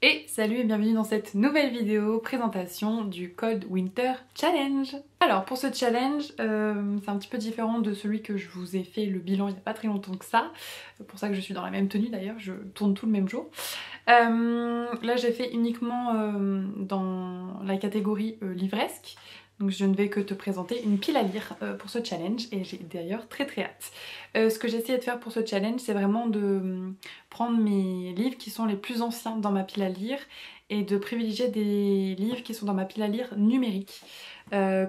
Et salut et bienvenue dans cette nouvelle vidéo présentation du Cold Winter Challenge. Alors pour ce challenge, c'est un petit peu différent de celui que je vous ai fait le bilan il n'y a pas très longtemps que ça. C'est pour ça que je suis dans la même tenue d'ailleurs, je tourne tout le même jour. Là j'ai fait uniquement dans la catégorie livresque. Donc je ne vais que te présenter une pile à lire pour ce challenge et j'ai d'ailleurs très hâte. Ce que j'ai essayé de faire pour ce challenge, c'est vraiment de prendre mes livres qui sont les plus anciens dans ma pile à lire et de privilégier des livres qui sont dans ma pile à lire numérique.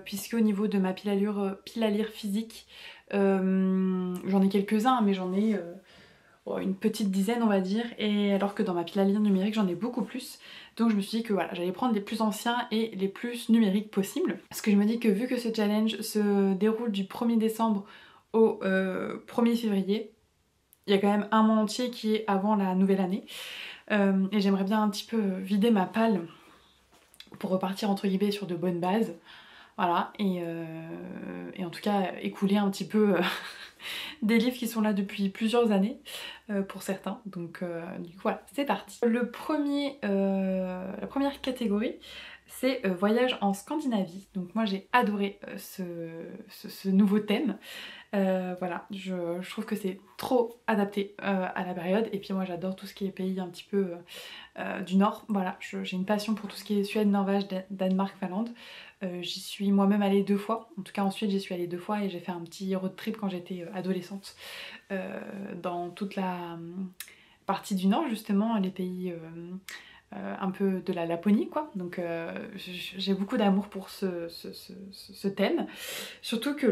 Puisque au niveau de ma pile à lire physique, j'en ai quelques-uns, mais j'en ai une petite dizaine on va dire, et alors que dans ma pile à lire numérique j'en ai beaucoup plus. Donc je me suis dit que voilà, j'allais prendre les plus anciens et les plus numériques possibles. Parce que je me dis que vu que ce challenge se déroule du 1er décembre au 1er février, il y a quand même un mois entier qui est avant la nouvelle année. Et j'aimerais bien un petit peu vider ma palle pour repartir entre guillemets sur de bonnes bases. Voilà, et en tout cas écouler un petit peu des livres qui sont là depuis plusieurs années pour certains. Donc du coup voilà, c'est parti. La première catégorie, c'est voyage en Scandinavie. Donc moi j'ai adoré ce nouveau thème. Voilà, je trouve que c'est trop adapté à la période. Et puis moi j'adore tout ce qui est pays un petit peu du Nord. Voilà, j'ai une passion pour tout ce qui est Suède, Norvège, Danemark, Finlande. J'y suis moi-même allée 2 fois. En tout cas en Suède j'y suis allée 2 fois et j'ai fait un petit road trip quand j'étais adolescente dans toute la partie du Nord justement, les pays un peu de la Laponie quoi. Donc j'ai beaucoup d'amour pour ce thème. Surtout que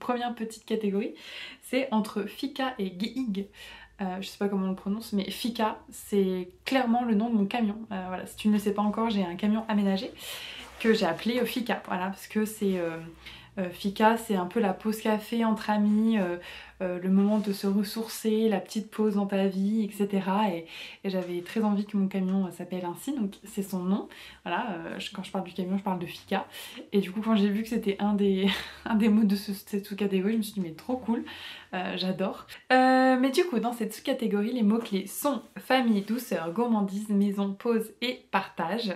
première petite catégorie, c'est entre Fika et Geig. Je sais pas comment on le prononce, mais Fika, c'est clairement le nom de mon camion. Voilà, si tu ne le sais pas encore, j'ai un camion aménagé que j'ai appelé Fika. Voilà, parce que c'est Fika, c'est un peu la pause café entre amis, le moment de se ressourcer, la petite pause dans ta vie, etc. Et j'avais très envie que mon camion s'appelle ainsi, donc c'est son nom. Voilà, quand je parle du camion, je parle de Fika. Et du coup, quand j'ai vu que c'était un des mots de cette sous-catégorie, je me suis dit mais trop cool, j'adore. Mais du coup, dans cette sous-catégorie, les mots-clés sont famille, douceur, gourmandise, maison, pause et partage.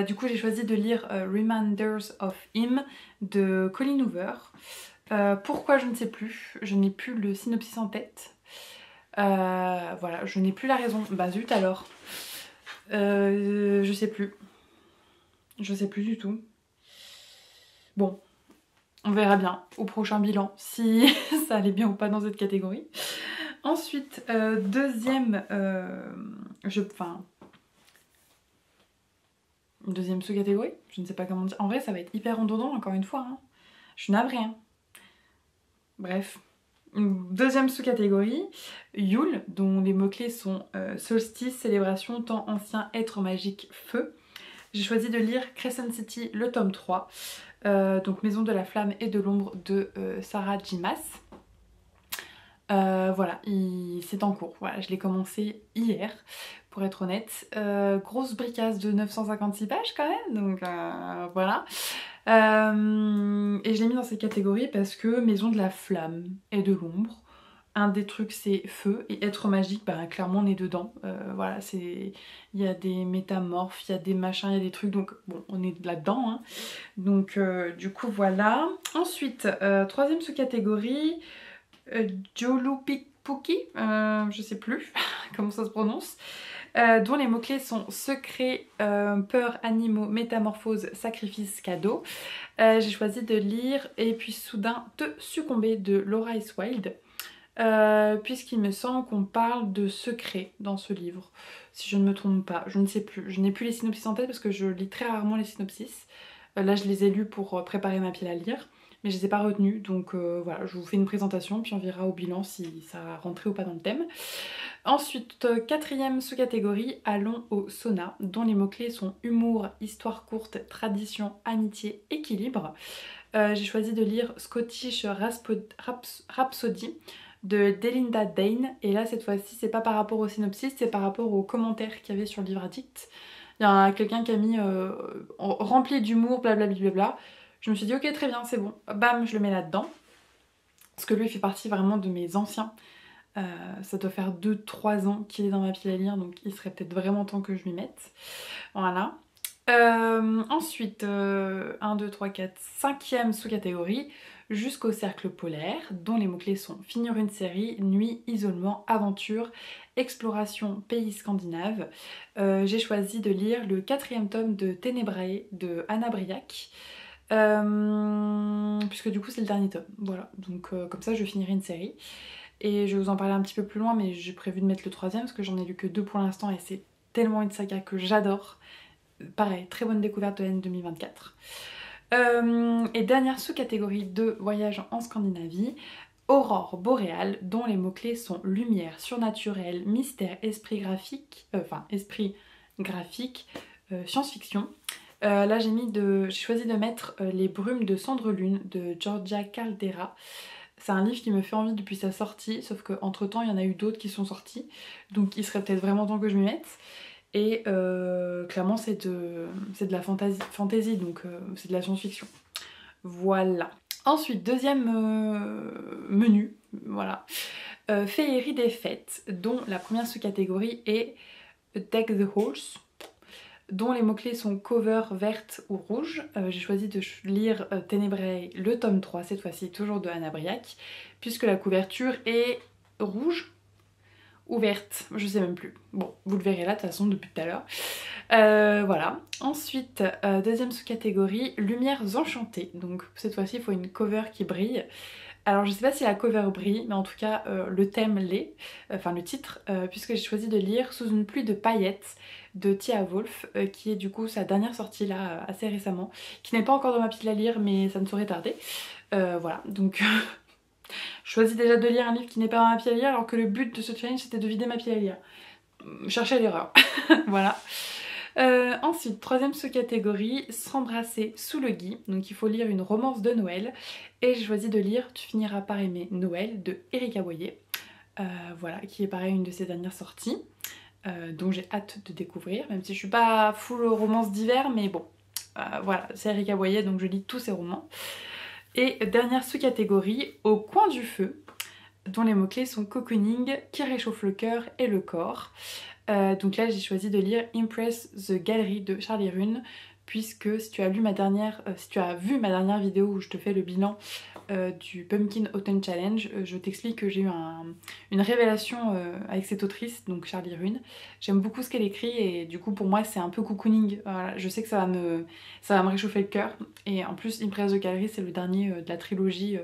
Du coup j'ai choisi de lire Reminders of Him de Colleen Hoover. Pourquoi je ne sais plus, je n'ai plus le synopsis en tête. Voilà, je n'ai plus la raison. Bah zut alors. Je sais plus. Je sais plus du tout. Bon, on verra bien au prochain bilan si ça allait bien ou pas dans cette catégorie. Ensuite, deuxième sous-catégorie, je ne sais pas comment dire. En vrai, ça va être hyper redondant, encore une fois. Hein. Je suis navrée. Hein. Bref. Deuxième sous-catégorie, Yule, dont les mots-clés sont solstice, célébration, temps ancien, être magique, feu. J'ai choisi de lire Crescent City, le tome 3, donc Maison de la flamme et de l'ombre de Sarah J. Maas. Voilà, c'est en cours. Voilà, je l'ai commencé hier, pour être honnête. Grosse bricasse de 956 pages quand même, donc voilà. Et je l'ai mis dans cette catégorie parce que Maison de la flamme et de l'ombre, un des trucs c'est feu et être magique, bah clairement on est dedans. Voilà, il y a des métamorphes, il y a des machins, il y a des trucs, donc bon, on est là-dedans. Hein. Donc du coup voilà. Ensuite, troisième sous-catégorie, Jolupikpuki, je sais plus comment ça se prononce, dont les mots-clés sont secret, peur, animaux, métamorphose, sacrifice, cadeau. J'ai choisi de lire Et puis soudain te succomber de Laura S. Wilde, puisqu'il me semble qu'on parle de secret dans ce livre, si je ne me trompe pas, je ne sais plus, je n'ai plus les synopsis en tête parce que je lis très rarement les synopsis. Là je les ai lus pour préparer ma pile à lire, mais je les ai pas retenus, donc voilà, je vous fais une présentation puis on verra au bilan si ça a rentré ou pas dans le thème. Ensuite, quatrième sous-catégorie, allons au sauna, dont les mots-clés sont humour, histoire courte, tradition, amitié, équilibre. J'ai choisi de lire Scottish Rhapsody de Delinda Dane, et là cette fois-ci c'est pas par rapport au synopsis, c'est par rapport aux commentaires qu'il y avait sur le livre addict. Il y a quelqu'un qui a mis rempli d'humour, blablabla. Je me suis dit ok très bien, c'est bon, bam, je le mets là-dedans. Parce que lui il fait partie vraiment de mes anciens Ça doit faire 2-3 ans qu'il est dans ma pile à lire, donc il serait peut-être vraiment temps que je m'y mette. Voilà. Ensuite, 1, 2, 3, 4, 5e sous-catégorie, jusqu'au cercle polaire, dont les mots-clés sont finir une série, nuit, isolement, aventure, exploration, pays scandinaves. J'ai choisi de lire le 4e tome de Ténébrae de Anna Briac, puisque du coup c'est le dernier tome. Voilà, donc comme ça je finirai une série. Et je vais vous en parler un petit peu plus loin, mais j'ai prévu de mettre le 3e parce que j'en ai lu que 2 pour l'instant et c'est tellement une saga que j'adore. Pareil, très bonne découverte de l'année 2024. Et dernière sous-catégorie de voyage en Scandinavie, aurore boréale, dont les mots-clés sont lumière, surnaturel, mystère, esprit graphique, science-fiction. Là j'ai choisi de mettre Les brumes de Cendre-Lune de Georgia Caldera. C'est un livre qui me fait envie depuis sa sortie, sauf qu'entre temps il y en a eu d'autres qui sont sortis, donc il serait peut-être vraiment temps que je m'y mette. Et clairement c'est de la fantasy donc c'est de la science-fiction. Voilà. Ensuite, deuxième menu, voilà. Féerie des fêtes, dont la première sous-catégorie est Take the Horse, dont les mots-clés sont cover verte ou rouge. J'ai choisi de lire Ténébrae, le tome 3, cette fois-ci toujours de Anna Briac, puisque la couverture est rouge ou verte, je sais même plus. Bon, vous le verrez là de toute façon depuis tout à l'heure. Voilà. Ensuite, deuxième sous-catégorie, Lumières enchantées. Donc cette fois-ci, il faut une cover qui brille. Alors je sais pas si la cover brille, mais en tout cas le thème l'est, enfin le titre, puisque j'ai choisi de lire Sous une pluie de paillettes de Tia Wolf, qui est du coup sa dernière sortie là, assez récemment, qui n'est pas encore dans ma pile à lire, mais ça ne saurait tarder. Voilà, donc... Je choisis déjà de lire un livre qui n'est pas dans ma pile à lire alors que le but de ce challenge c'était de vider ma pile à lire. Cherchez l'erreur. Voilà. Ensuite, troisième sous-catégorie, S'embrasser sous le gui. Donc il faut lire une romance de Noël. Et j'ai choisi de lire Tu finiras par aimer Noël de Erika Boyer. Voilà, qui est pareil une de ses dernières sorties. Dont j'ai hâte de découvrir, même si je suis pas full romance d'hiver, mais bon. Voilà, c'est Erika Boyer donc je lis tous ses romans. Et dernière sous-catégorie, Au coin du feu, dont les mots-clés sont cocooning, qui réchauffe le cœur et le corps. Donc là j'ai choisi de lire Impress the Gallery de Charlie Rune, puisque si tu as vu ma dernière vidéo où je te fais le bilan du Pumpkin Autumn Challenge, je t'explique que j'ai eu une révélation avec cette autrice, donc Charlie Rune. J'aime beaucoup ce qu'elle écrit et du coup pour moi c'est un peu cocooning. Voilà, je sais que ça va me réchauffer le cœur. Et en plus Impress the Gallery c'est le dernier de la trilogie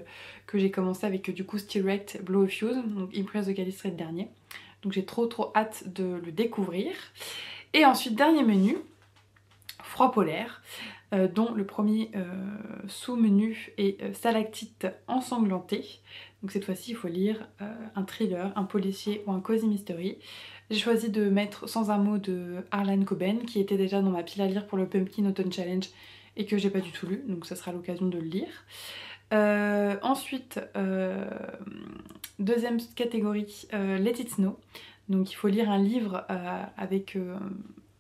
que j'ai commencé avec du coup Still Wrecked, Blow of Fuse. Donc Impress the Gallery serait le dernier. Donc j'ai trop hâte de le découvrir. Et ensuite dernier menu, Froid polaire, dont le premier sous-menu est Stalactite ensanglantée. Donc cette fois-ci il faut lire un thriller, un policier ou un cozy mystery. J'ai choisi de mettre Sans un mot de Harlan Coben, qui était déjà dans ma pile à lire pour le Pumpkin Autumn Challenge et que j'ai pas du tout lu, donc ça sera l'occasion de le lire. Ensuite, deuxième catégorie, Let It Snow. Donc il faut lire un livre avec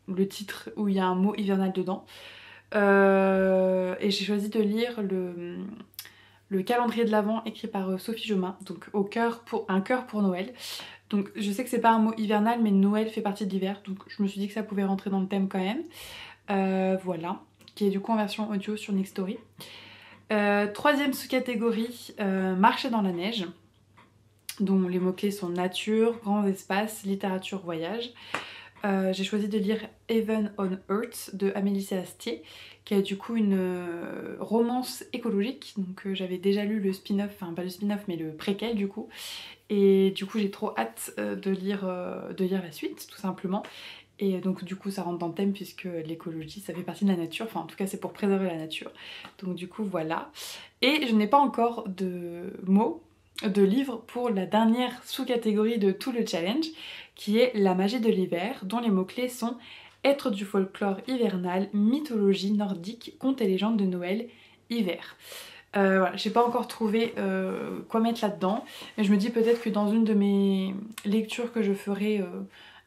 le titre où il y a un mot hivernal dedans. Et j'ai choisi de lire le calendrier de l'Avent écrit par Sophie Jomain, donc un cœur pour Noël. Donc je sais que c'est pas un mot hivernal, mais Noël fait partie de l'hiver, donc je me suis dit que ça pouvait rentrer dans le thème quand même. Voilà, qui est du coup en version audio sur Nextory. Troisième sous-catégorie, Marcher dans la neige, dont les mots-clés sont nature, grands espaces, littérature, voyage. J'ai choisi de lire Heaven on Earth de Amélie Astier, qui est du coup une romance écologique. Donc j'avais déjà lu le spin-off, enfin pas le spin-off mais le préquel du coup. Et du coup j'ai trop hâte de lire la suite tout simplement. Et donc du coup ça rentre dans le thème puisque l'écologie ça fait partie de la nature, enfin en tout cas c'est pour préserver la nature. Donc du coup voilà. Et je n'ai pas encore de mots, de livres pour la dernière sous-catégorie de tout le challenge, qui est La magie de l'hiver, dont les mots-clés sont Être du folklore hivernal, mythologie nordique, contes et légendes de Noël, hiver. Voilà, j'ai pas encore trouvé quoi mettre là-dedans, mais je me dis peut-être que dans une de mes lectures que je ferai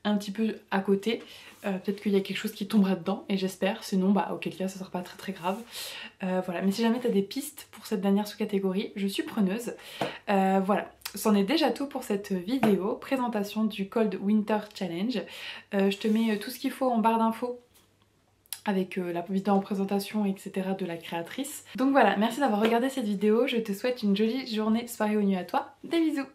un petit peu à côté, peut-être qu'il y a quelque chose qui tombera dedans, et j'espère, sinon bah auquel cas ça sera pas très grave. Voilà, mais si jamais t'as des pistes pour cette dernière sous-catégorie, je suis preneuse. Voilà. c'en est déjà tout pour cette vidéo, présentation du Cold Winter Challenge. Je te mets tout ce qu'il faut en barre d'infos avec la vidéo en présentation, etc. de la créatrice. Donc voilà, merci d'avoir regardé cette vidéo, je te souhaite une jolie journée, soirée ou nuit à toi, des bisous!